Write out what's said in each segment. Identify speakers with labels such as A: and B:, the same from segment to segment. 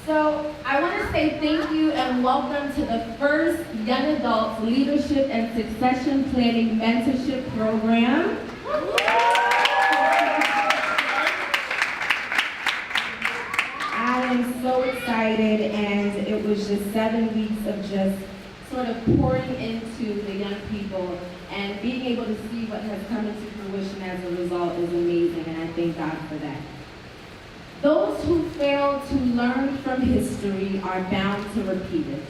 A: So I want to say thank you and welcome to the first Young Adults Leadership and Succession Planning Mentorship Program. I am so excited, and it was just 7 weeks of just sort of pouring into the young people, and being able to see what has come into fruition as a result is amazing, and I thank God for that. Those who fail to learn from history are bound to repeat it.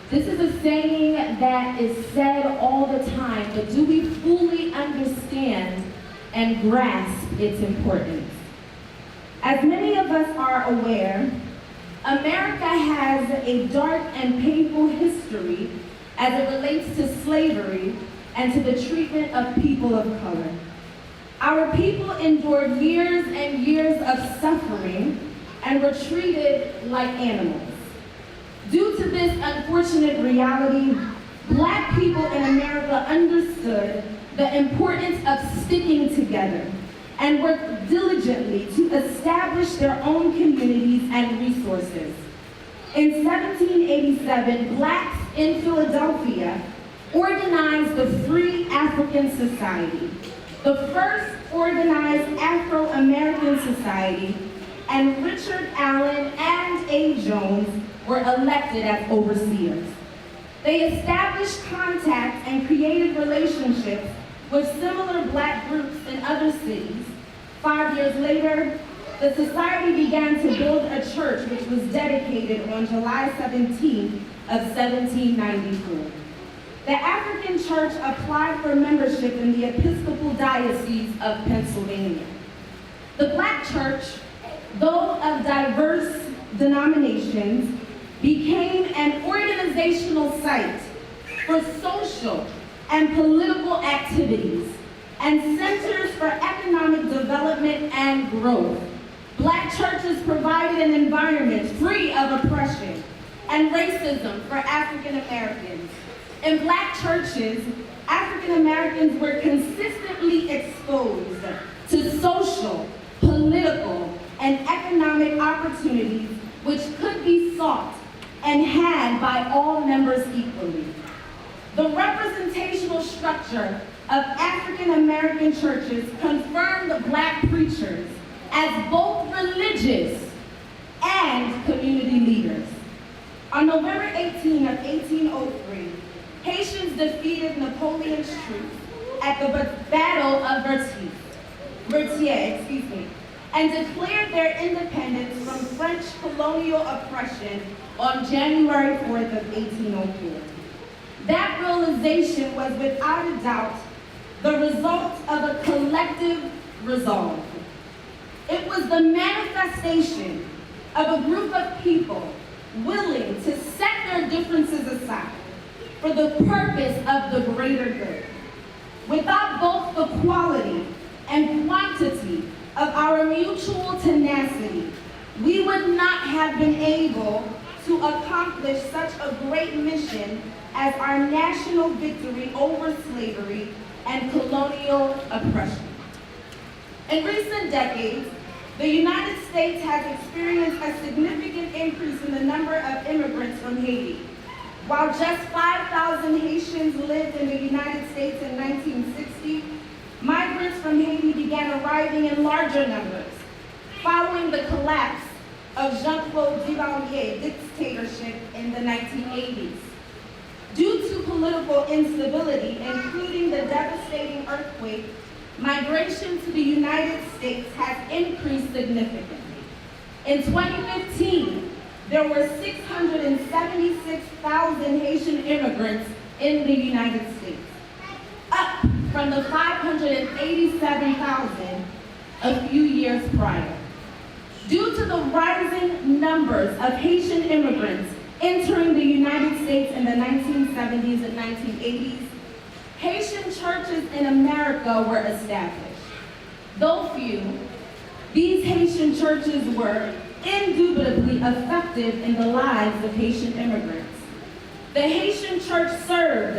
A: This is a saying that is said all the time, but do we fully understand and grasp its importance? As many of us are aware, America has a dark and painful history as it relates to slavery and to the treatment of people of color. Our people endured years and years of suffering and were treated like animals. Due to this unfortunate reality, Black people in America understood the importance of sticking together and worked diligently to establish their own communities and resources. In 1787, Blacks in Philadelphia organized the Free African Society, the first organized Afro-American society, and Richard Allen and A. Jones were elected as overseers. They established contact and created relationships with similar Black groups in other cities. 5 years later, the society began to build a church which was dedicated on July 17th of 1794. The African Church applied for membership in the Episcopal Diocese of Pennsylvania. The Black Church, though of diverse denominations, became an organizational site for social and political activities and centers for economic development and growth. Black churches provided an environment free of oppression and racism for African Americans. In Black churches, African Americans were consistently exposed to social, political, and economic opportunities which could be sought and had by all members equally. The representational structure of African American churches confirmed Black preachers as both religious and community leaders. On November 18 of 1803, Haitians defeated Napoleon's troops at the Battle of Vertières, and declared their independence from French colonial oppression on January 4th of 1804. That realization was without a doubt the result of a collective resolve. It was the manifestation of a group of people willing to set their differences aside for the purpose of the greater good. Without both the quality and quantity of our mutual tenacity, we would not have been able to accomplish such a great mission as our national victory over slavery and colonial oppression. In recent decades, the United States has experienced a significant increase in the number of immigrants from Haiti. While just 5,000 Haitians lived in the United States in 1960, migrants from Haiti began arriving in larger numbers following the collapse of Jean-Claude Duvalier's dictatorship in the 1980s. Due to political instability, including the devastating earthquake, migration to the United States has increased significantly. In 2015, there were 676,000 Haitian immigrants in the United States, up from the 587,000 a few years prior. Due to the rising numbers of Haitian immigrants entering the United States in the 1970s and 1980s, Haitian churches in America were established. Though few, these Haitian churches were indubitably effective in the lives of Haitian immigrants. The Haitian church served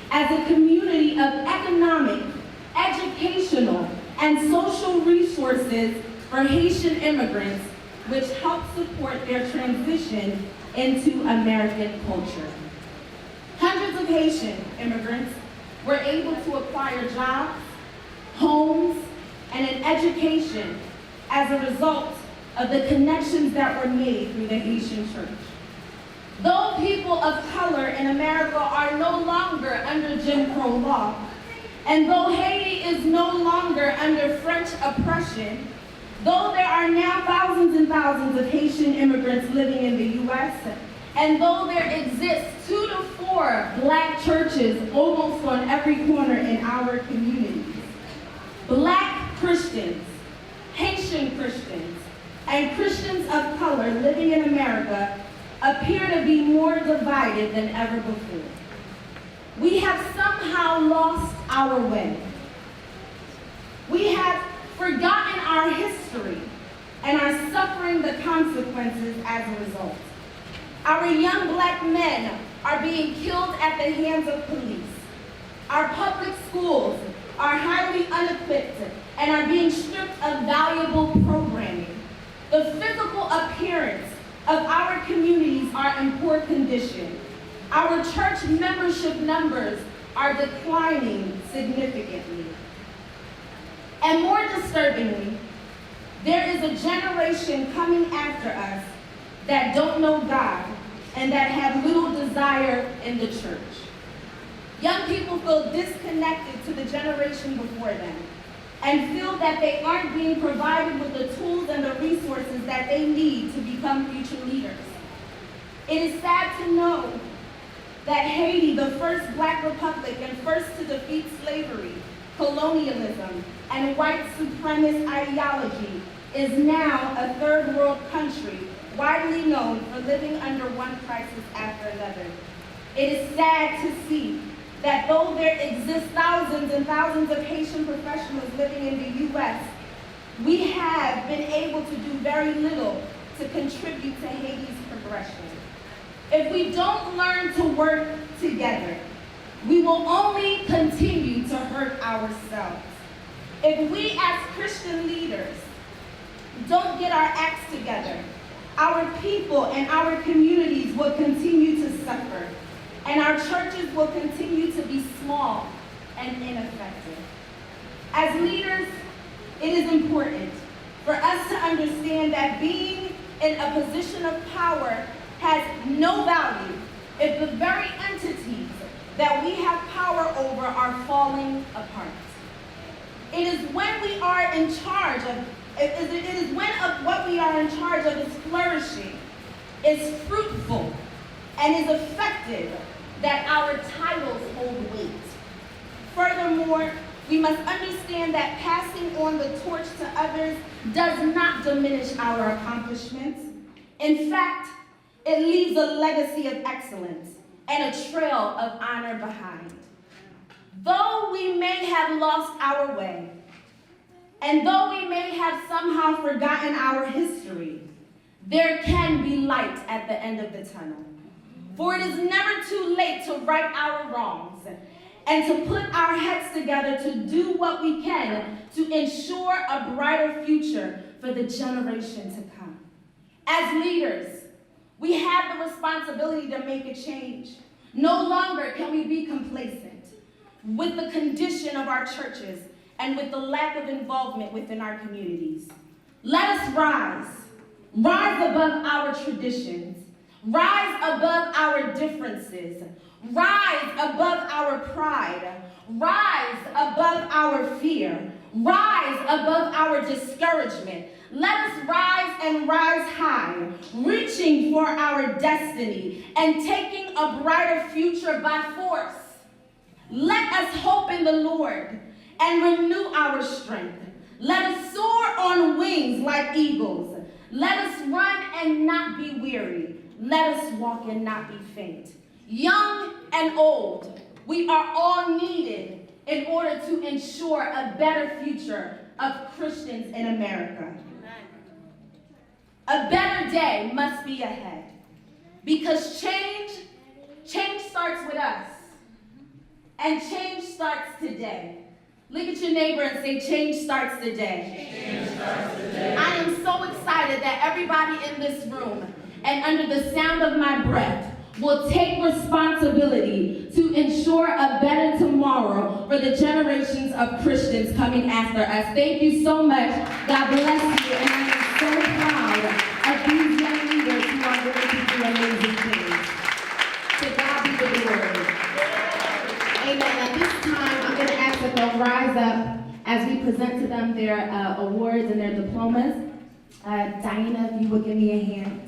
A: as a community of economic, educational, and social resources for Haitian immigrants which helped support their transition into American culture. Hundreds of Haitian immigrants were able to acquire jobs, homes, and an education as a result of the connections that were made through the Haitian church. Though people of color in America are no longer under Jim Crow law, and though Haiti is no longer under French oppression, though there are now thousands and thousands of Haitian immigrants living in the U.S., and though there exists 2 to 4 black churches almost on every corner in our communities, black Christians, Haitian Christians, and Christians of color living in America appear to be more divided than ever before. We have somehow lost our way. We have forgotten our history and are suffering the consequences as a result. Our young black men are being killed at the hands of police. Our public schools are highly unequipped and are being stripped of valuable programming. The physical appearance of our communities are in poor condition. Our church membership numbers are declining significantly. And more disturbingly, there is a generation coming after us that don't know God and that have little desire in the church. Young people feel disconnected to the generation before them and feel that they aren't being provided with the tools and the resources that they need to become future leaders. It is sad to know that Haiti, the first black republic and first to defeat slavery, colonialism, and white supremacist ideology, is now a third world country widely known for living under one crisis after another. It is sad to see that though there exist thousands and thousands of Haitian professionals living in the U.S., we have been able to do very little to contribute to Haiti's progression. If we don't learn to work together, we will only continue to hurt ourselves. If we as Christian leaders don't get our acts together, our people and our communities will continue to suffer, and our churches will continue to be small and ineffective. As leaders, it is important for us to understand that being in a position of power has no value if the very entities that we have power over are falling apart. It is when we are in charge of, what we are in charge of is flourishing, is fruitful, and is effective that our titles hold weight. Furthermore, we must understand that passing on the torch to others does not diminish our accomplishments. In fact, it leaves a legacy of excellence and a trail of honor behind. Though we may have lost our way, and though we may have somehow forgotten our history, there can be light at the end of the tunnel. For it is never too late to right our wrongs and to put our heads together to do what we can to ensure a brighter future for the generation to come. As leaders, we have the responsibility to make a change. No longer can we be complacent with the condition of our churches and with the lack of involvement within our communities. Let us rise above our traditions, rise above our differences, rise above our pride, rise above our fear, rise above our discouragement. Let us rise and rise high, reaching for our destiny and taking a brighter future by force. Let us hope in the Lord and renew our strength. Let us soar on wings like eagles. Let us run and not be weary. Let us walk and not be faint. Young and old, we are all needed in order to ensure a better future of Christians in America. A better day must be ahead, because change starts with us, and change starts today. Look at your neighbor and say, change starts today. Change starts today. I am so excited that everybody in this room and under the sound of my breath will take responsibility to ensure a better tomorrow for the generations of Christians coming after us. Thank you so much. God bless you. And I am so proud of these young leaders who are going to do amazing things. To God be the glory. Amen. At this time, I'm going to ask that they'll rise up as we present to them their awards and their diplomas. Diana, if you would give me a hand.